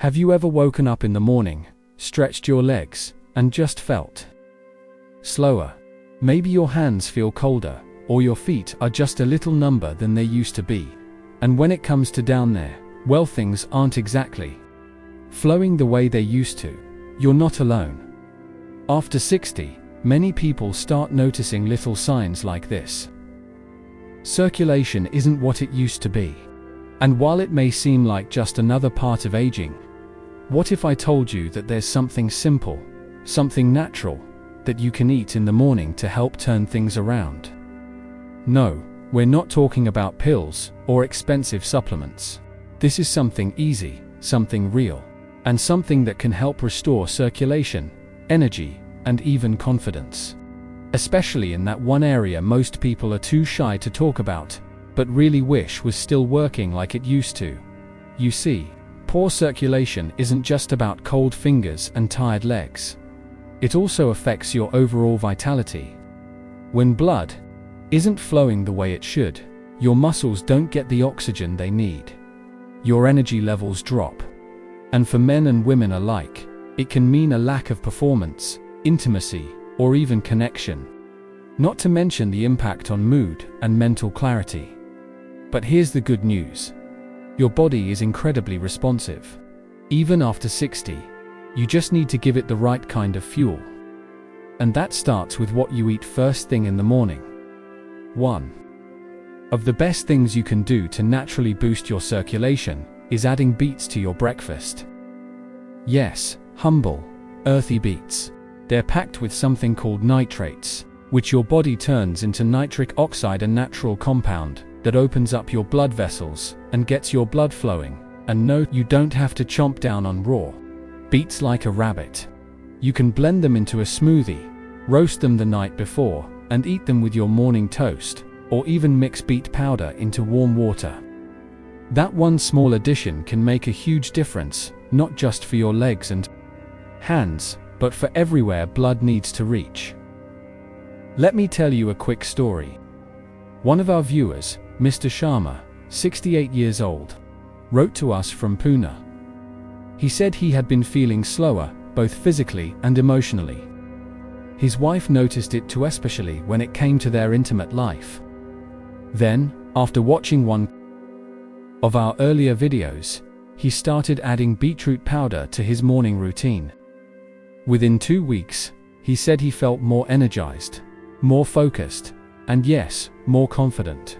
Have you ever woken up in the morning, stretched your legs, and just felt slower? Maybe your hands feel colder, or your feet are just a little number than they used to be. And when it comes to down there, well, things aren't exactly flowing the way they used to. You're not alone. After 60, many people start noticing little signs like this. Circulation isn't what it used to be. And while it may seem like just another part of aging, what if I told you that there's something simple, something natural, that you can eat in the morning to help turn things around? No, we're not talking about pills or expensive supplements. This is something easy, something real, and something that can help restore circulation, energy, and even confidence. Especially in that one area most people are too shy to talk about, but really wish was still working like it used to. You see, poor circulation isn't just about cold fingers and tired legs. It also affects your overall vitality. When blood isn't flowing the way it should, your muscles don't get the oxygen they need. Your energy levels drop. And for men and women alike, it can mean a lack of performance, intimacy, or even connection. Not to mention the impact on mood and mental clarity. But here's the good news. Your body is incredibly responsive. Even after 60, you just need to give it the right kind of fuel. And that starts with what you eat first thing in the morning. One of the best things you can do to naturally boost your circulation is adding beets to your breakfast. Yes, humble, earthy beets. They're packed with something called nitrates, which your body turns into nitric oxide, a natural compound that opens up your blood vessels and gets your blood flowing. And no, you don't have to chomp down on raw beets like a rabbit. You can blend them into a smoothie, roast them the night before, and eat them with your morning toast, or even mix beet powder into warm water. That one small addition can make a huge difference, not just for your legs and hands, but for everywhere blood needs to reach. Let me tell you a quick story. One of our viewers, Mr. Sharma, 68 years old, wrote to us from Pune. He said he had been feeling slower, both physically and emotionally. His wife noticed it too, especially when it came to their intimate life. Then, after watching one of our earlier videos, he started adding beetroot powder to his morning routine. Within 2 weeks, he said he felt more energized, more focused, and yes, more confident.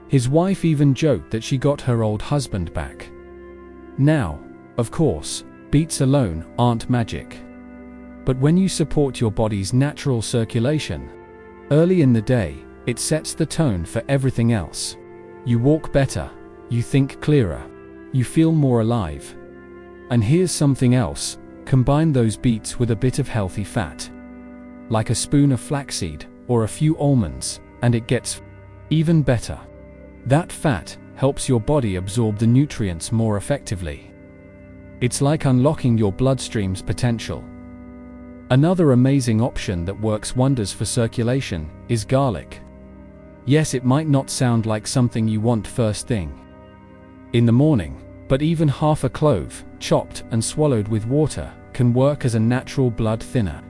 His wife even joked that she got her old husband back. Now, of course, beets alone aren't magic. But when you support your body's natural circulation early in the day, it sets the tone for everything else. You walk better, you think clearer, you feel more alive. And here's something else, combine those beets with a bit of healthy fat, like a spoon of flaxseed or a few almonds, and it gets even better. That fat helps your body absorb the nutrients more effectively. It's like unlocking your bloodstream's potential. Another amazing option that works wonders for circulation is garlic. Yes, it might not sound like something you want first thing in the morning, but even half a clove, chopped and swallowed with water, can work as a natural blood thinner.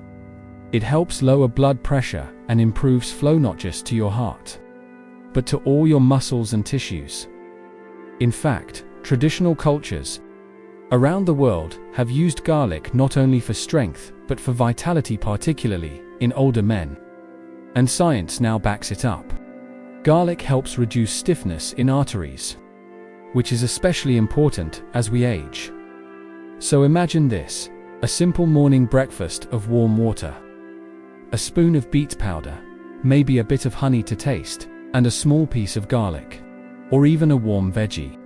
It helps lower blood pressure and improves flow not just to your heart, but to all your muscles and tissues. In fact, traditional cultures around the world have used garlic not only for strength, but for vitality, particularly in older men. And science now backs it up. Garlic helps reduce stiffness in arteries, which is especially important as we age. So imagine this, a simple morning breakfast of warm water, a spoon of beet powder, maybe a bit of honey to taste, and a small piece of garlic, or even a warm veggie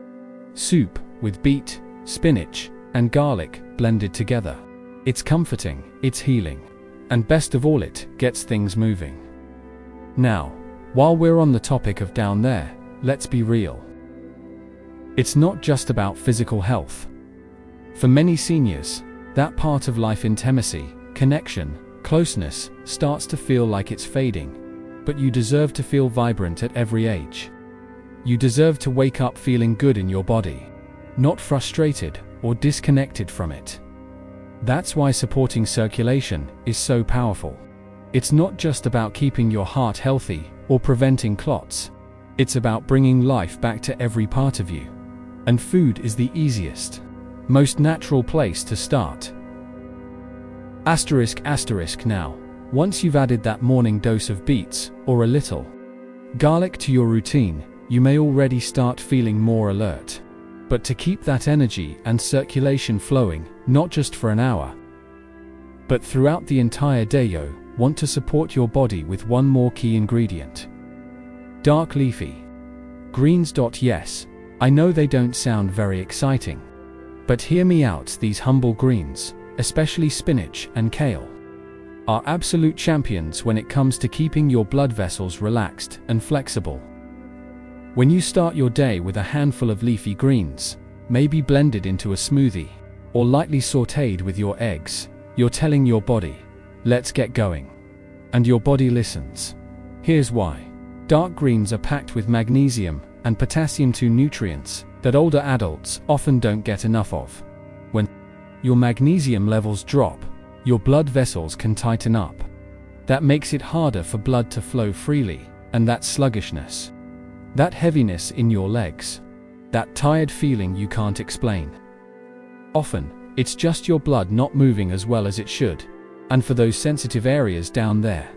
soup with beet, spinach, and garlic blended together. It's comforting, it's healing, and best of all, it gets things moving. Now, while we're on the topic of down there, let's be real. It's not just about physical health. For many seniors, that part of life, intimacy, connection, closeness, starts to feel like it's fading. But you deserve to feel vibrant at every age. You deserve to wake up feeling good in your body. Not frustrated or disconnected from it. That's why supporting circulation is so powerful. It's not just about keeping your heart healthy or preventing clots. It's about bringing life back to every part of you. And food is the easiest, most natural place to start. **** Now, once you've added that morning dose of beets, or a little garlic to your routine, you may already start feeling more alert. But to keep that energy and circulation flowing, not just for an hour, but throughout the entire day, you want to support your body with one more key ingredient. Dark leafy greens. Yes, I know they don't sound very exciting. But hear me out, these humble greens, especially spinach and kale, are absolute champions when it comes to keeping your blood vessels relaxed and flexible. When you start your day with a handful of leafy greens, maybe blended into a smoothie, or lightly sautéed with your eggs, you're telling your body, let's get going. And your body listens. Here's why. Dark greens are packed with magnesium and potassium, two nutrients that older adults often don't get enough of. When your magnesium levels drop, your blood vessels can tighten up. That makes it harder for blood to flow freely, and that sluggishness, that heaviness in your legs, that tired feeling you can't explain. Often, it's just your blood not moving as well as it should, and for those sensitive areas down there,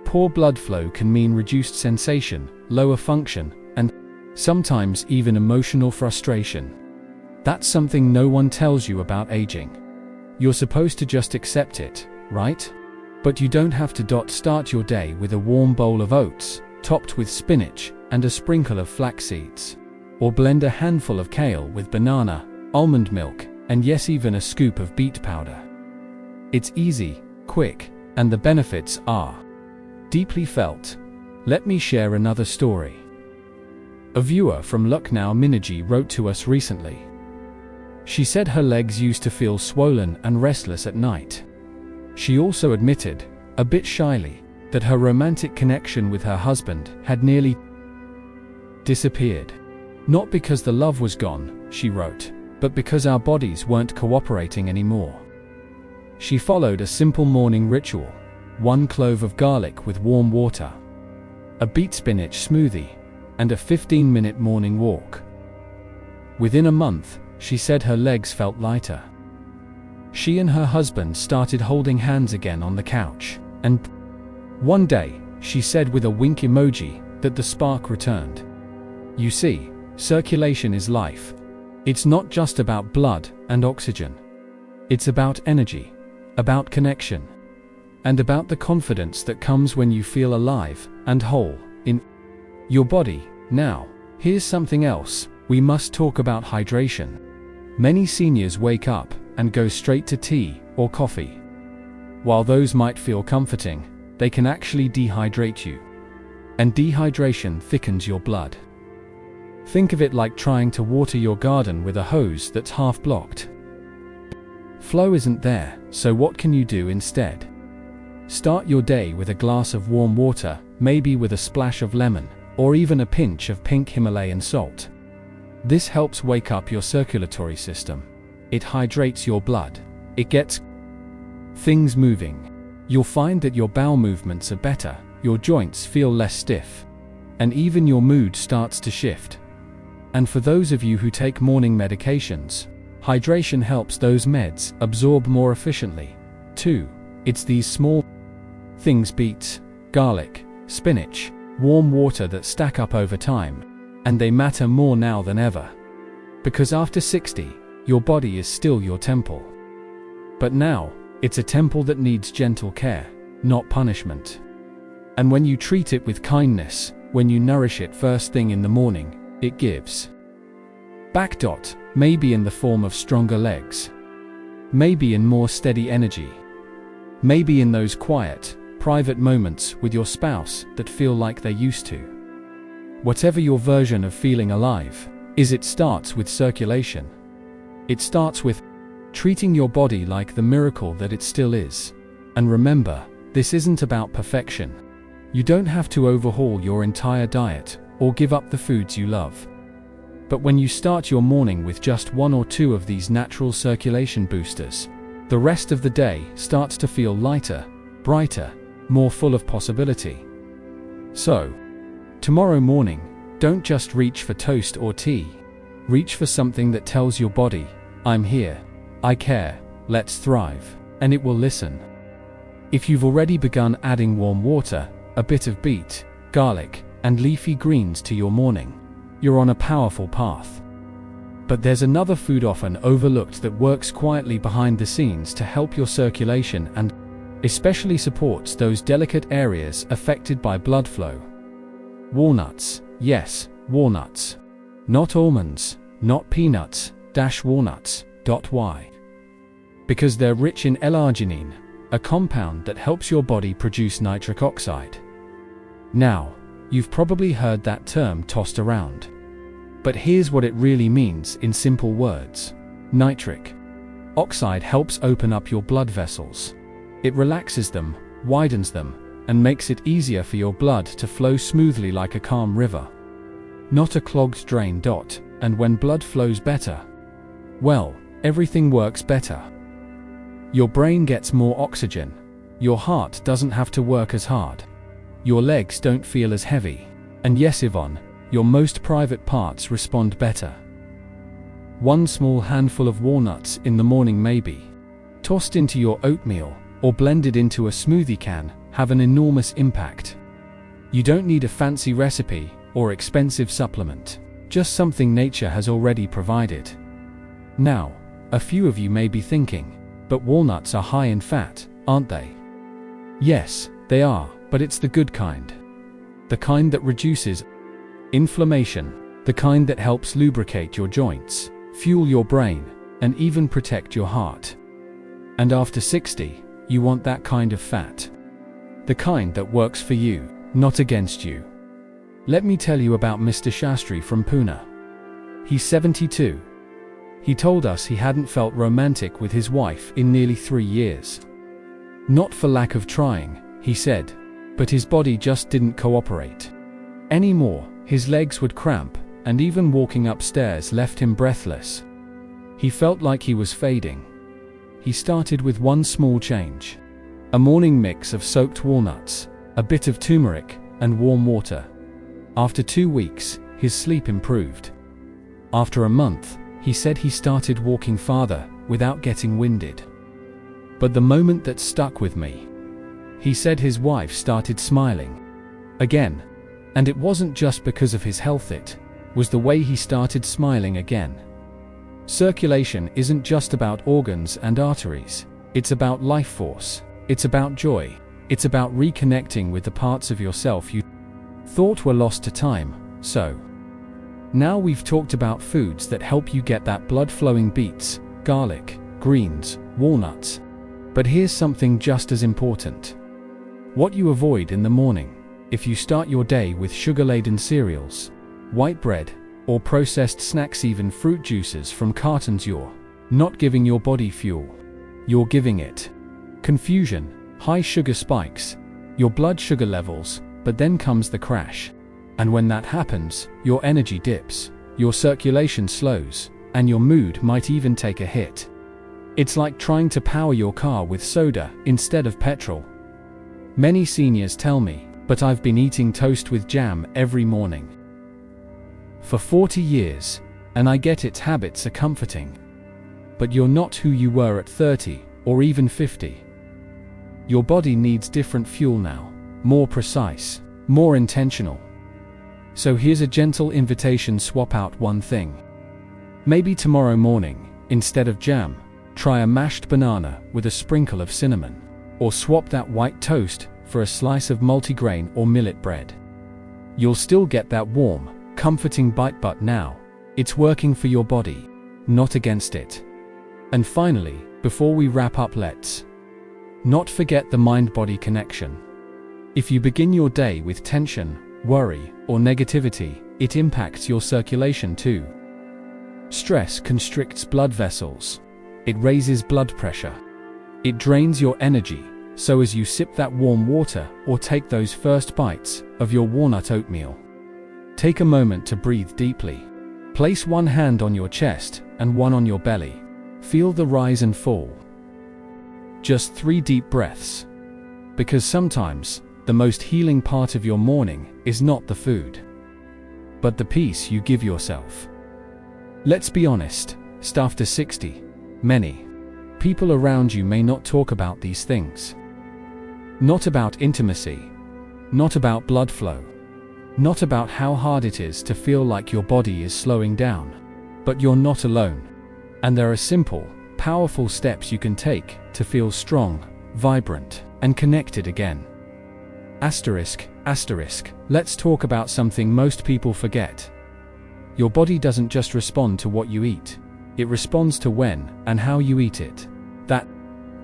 poor blood flow can mean reduced sensation, lower function, and sometimes even emotional frustration. That's something no one tells you about aging. You're supposed to just accept it, right? But you don't have to. Start your day with a warm bowl of oats, topped with spinach and a sprinkle of flax seeds. Or blend a handful of kale with banana, almond milk, and yes, even a scoop of beet powder. It's easy, quick, and the benefits are deeply felt. Let me share another story. A viewer from Lucknow, Minaji, wrote to us recently. She said her legs used to feel swollen and restless at night. She also admitted, a bit shyly, that her romantic connection with her husband had nearly disappeared. Not because the love was gone, she wrote, but because our bodies weren't cooperating anymore. She followed a simple morning ritual: 1 clove of garlic with warm water, a beet spinach smoothie, and a 15-minute morning walk. Within a month, she said her legs felt lighter. She and her husband started holding hands again on the couch, and one day, she said with a wink emoji, that the spark returned. You see, circulation is life. It's not just about blood and oxygen. It's about energy, about connection, and about the confidence that comes when you feel alive and whole in your body. Now, here's something else. We must talk about hydration. Many seniors wake up and go straight to tea or coffee. While those might feel comforting, they can actually dehydrate you. And dehydration thickens your blood. Think of it like trying to water your garden with a hose that's half blocked. Flow isn't there, so what can you do instead? Start your day with a glass of warm water, maybe with a splash of lemon, or even a pinch of pink Himalayan salt. This helps wake up your circulatory system. It hydrates your blood. It gets things moving. You'll find that your bowel movements are better, your joints feel less stiff, and even your mood starts to shift. And for those of you who take morning medications, hydration helps those meds absorb more efficiently, too. It's these small things: beets, garlic, spinach, warm water, that stack up over time, and they matter more now than ever. Because after 60, your body is still your temple. But now, it's a temple that needs gentle care, not punishment. And when you treat it with kindness, when you nourish it first thing in the morning, it gives back. Maybe in the form of stronger legs. Maybe in more steady energy. Maybe in those quiet, private moments with your spouse that feel like they used to. Whatever your version of feeling alive is, it starts with circulation. It starts with treating your body like the miracle that it still is. And remember, this isn't about perfection. You don't have to overhaul your entire diet or give up the foods you love. But when you start your morning with just 1 or 2 of these natural circulation boosters, the rest of the day starts to feel lighter, brighter, more full of possibility. So, tomorrow morning, don't just reach for toast or tea. Reach for something that tells your body, I'm here, I care, let's thrive, and it will listen. If you've already begun adding warm water, a bit of beet, garlic, and leafy greens to your morning, you're on a powerful path. But there's another food often overlooked that works quietly behind the scenes to help your circulation and especially supports those delicate areas affected by blood flow. Walnuts, yes, walnuts. Not almonds, not peanuts, walnuts. Why? Because they're rich in L-arginine, a compound that helps your body produce nitric oxide. Now, you've probably heard that term tossed around. But here's what it really means in simple words. Nitric oxide helps open up your blood vessels. It relaxes them, widens them, and makes it easier for your blood to flow smoothly like a calm river. Not a clogged drain. And when blood flows better, well, everything works better. Your brain gets more oxygen. Your heart doesn't have to work as hard. Your legs don't feel as heavy. And yes, Yvonne, your most private parts respond better. 1 small handful of walnuts in the morning, maybe tossed into your oatmeal or blended into a smoothie, can have an enormous impact. You don't need a fancy recipe or expensive supplement, just something nature has already provided. Now, a few of you may be thinking, but walnuts are high in fat, aren't they? Yes, they are, but it's the good kind. The kind that reduces inflammation, the kind that helps lubricate your joints, fuel your brain, and even protect your heart. And after 60, you want that kind of fat. The kind that works for you, not against you. Let me tell you about Mr. Shastri from Pune. He's 72. He told us he hadn't felt romantic with his wife in nearly 3 years. Not for lack of trying, he said, but his body just didn't cooperate anymore. His legs would cramp, and even walking upstairs left him breathless. He felt like he was fading. He started with 1 small change. A morning mix of soaked walnuts, a bit of turmeric, and warm water. After 2 weeks, his sleep improved. After a month, he said he started walking farther, without getting winded. But the moment that stuck with me, he said his wife started smiling again. And it wasn't just because of his health, it was the way he started smiling again. Circulation isn't just about organs and arteries, it's about life force, it's about joy, it's about reconnecting with the parts of yourself you thought were lost to time. So, now we've talked about foods that help you get that blood flowing: beets, garlic, greens, walnuts. But here's something just as important. What you avoid in the morning. If you start your day with sugar-laden cereals, white bread, or processed snacks, even fruit juices from cartons, you're not giving your body fuel. You're giving it confusion, high sugar spikes, your blood sugar levels, but then comes the crash. And when that happens, your energy dips, your circulation slows, and your mood might even take a hit. It's like trying to power your car with soda instead of petrol. Many seniors tell me, but I've been eating toast with jam every morning for 40 years, and I get it, habits are comforting. But you're not who you were at 30, or even 50. Your body needs different fuel now, more precise, more intentional. So here's a gentle invitation: swap out one thing. Maybe tomorrow morning, instead of jam, try a mashed banana with a sprinkle of cinnamon. Or swap that white toast for a slice of multigrain or millet bread. You'll still get that warm, comforting bite, but now, it's working for your body, not against it. And finally, before we wrap up, let's not forget the mind-body connection. If you begin your day with tension, worry, or negativity, it impacts your circulation too. Stress constricts blood vessels. It raises blood pressure. It drains your energy. So as you sip that warm water or take those first bites of your walnut oatmeal, take a moment to breathe deeply. Place one hand on your chest and one on your belly. Feel the rise and fall. Just 3 deep breaths. Because sometimes, the most healing part of your morning is not the food, but the peace you give yourself. Let's be honest, after 60, many people around you may not talk about these things. Not about intimacy, not about blood flow, not about how hard it is to feel like your body is slowing down. But you're not alone. And there are simple, powerful steps you can take to feel strong, vibrant, and connected again. Asterisk, let's talk about something most people forget. Your body doesn't just respond to what you eat, it responds to when and how you eat it. That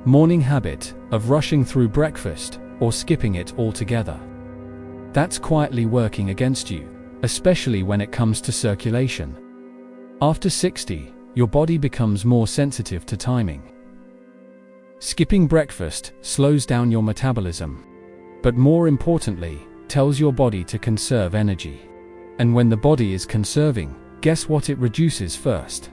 morning habit of rushing through breakfast or skipping it altogether, that's quietly working against you, especially when it comes to circulation. After 60, your body becomes more sensitive to timing. Skipping breakfast slows down your metabolism, but more importantly, tells your body to conserve energy. And when the body is conserving, guess what it reduces first?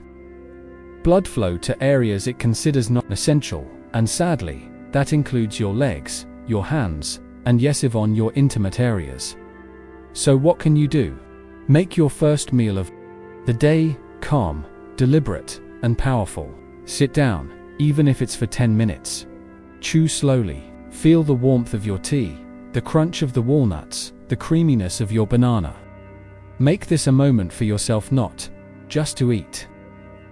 Blood flow to areas it considers not essential, and sadly, that includes your legs, your hands, and yes, even your intimate areas. So what can you do? Make your first meal of the day calm, deliberate, and powerful. Sit down, even if it's for 10 minutes. Chew slowly. Feel the warmth of your tea, the crunch of the walnuts, the creaminess of your banana. Make this a moment for yourself, not just to eat,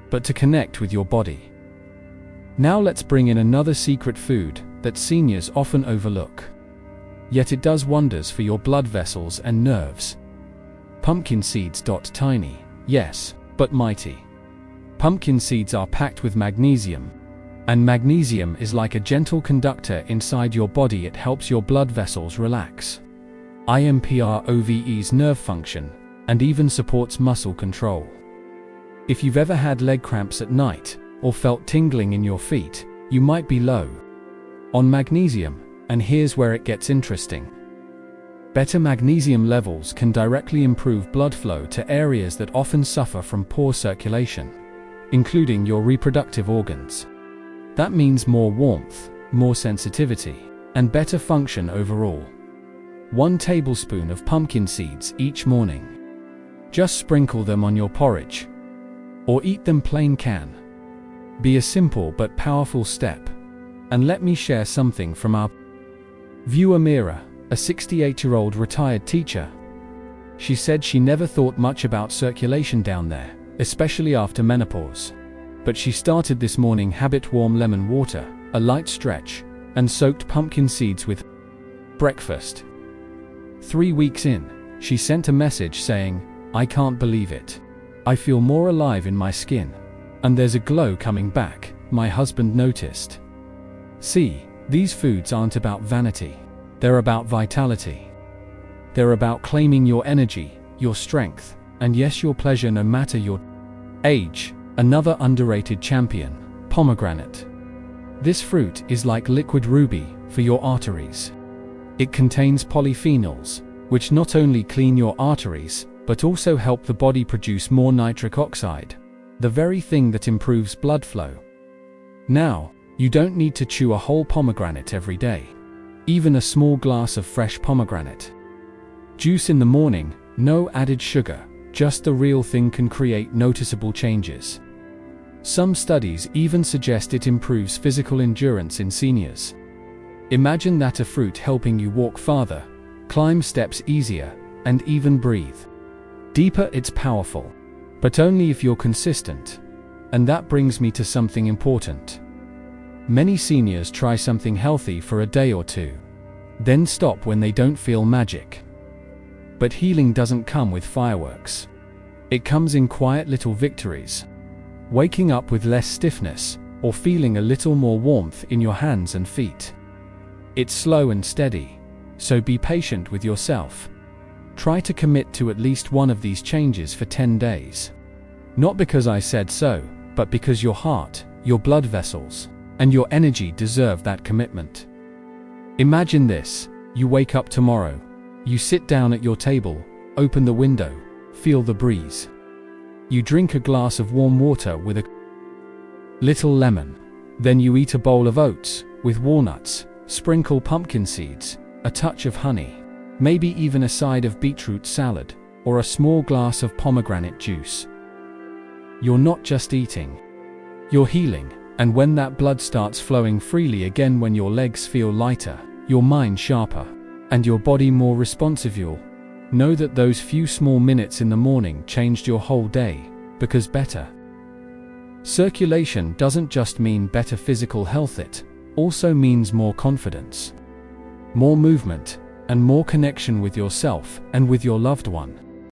but to connect with your body. Now let's bring in another secret food that seniors often overlook. Yet it does wonders for your blood vessels and nerves. Pumpkin seeds. Tiny, yes, but mighty. Pumpkin seeds are packed with magnesium. And magnesium is like a gentle conductor inside your body. It helps your blood vessels relax, improves nerve function, and even supports muscle control. If you've ever had leg cramps at night, or felt tingling in your feet, you might be low on magnesium, and here's where it gets interesting. Better magnesium levels can directly improve blood flow to areas that often suffer from poor circulation, including your reproductive organs. That means more warmth, more sensitivity, and better function overall. 1 tablespoon of pumpkin seeds each morning. Just sprinkle them on your porridge, or eat them plain. Can be a simple but powerful step. And let me share something from our viewer Mira, a 68-year-old retired teacher. She said she never thought much about circulation down there, especially after menopause. But she started this morning habit: warm lemon water, a light stretch, and soaked pumpkin seeds with breakfast. 3 weeks in, she sent a message saying, "I can't believe it. I feel more alive in my skin. And there's a glow coming back, my husband noticed." See, these foods aren't about vanity. They're about vitality. They're about claiming your energy, your strength, and yes, your pleasure no matter your age. Another underrated champion, pomegranate. This fruit is like liquid ruby for your arteries. It contains polyphenols, which not only clean your arteries, but also help the body produce more nitric oxide, the very thing that improves blood flow. Now, you don't need to chew a whole pomegranate every day. Even a small glass of fresh pomegranate juice in the morning, no added sugar, just the real thing, can create noticeable changes. Some studies even suggest it improves physical endurance in seniors. Imagine that, a fruit helping you walk farther, climb steps easier, and even breathe deeper. It's powerful, but only if you're consistent. And that brings me to something important. Many seniors try something healthy for a day or two, then stop when they don't feel magic. But healing doesn't come with fireworks. It comes in quiet little victories. Waking up with less stiffness, or feeling a little more warmth in your hands and feet. It's slow and steady, so be patient with yourself. Try to commit to at least one of these changes for 10 days. Not because I said so, but because your heart, your blood vessels, and your energy deserve that commitment. Imagine this: you wake up tomorrow, you sit down at your table, open the window, feel the breeze, You drink a glass of warm water with a little lemon. Then you eat a bowl of oats with walnuts, sprinkle pumpkin seeds, a touch of honey, maybe even a side of beetroot salad, or a small glass of pomegranate juice. You're not just eating, you're healing. And when that blood starts flowing freely again, when your legs feel lighter, your mind sharper, and your body more responsive, you'll know that those few small minutes in the morning changed your whole day, because better circulation doesn't just mean better physical health, it also means more confidence, more movement, and more connection with yourself and with your loved one.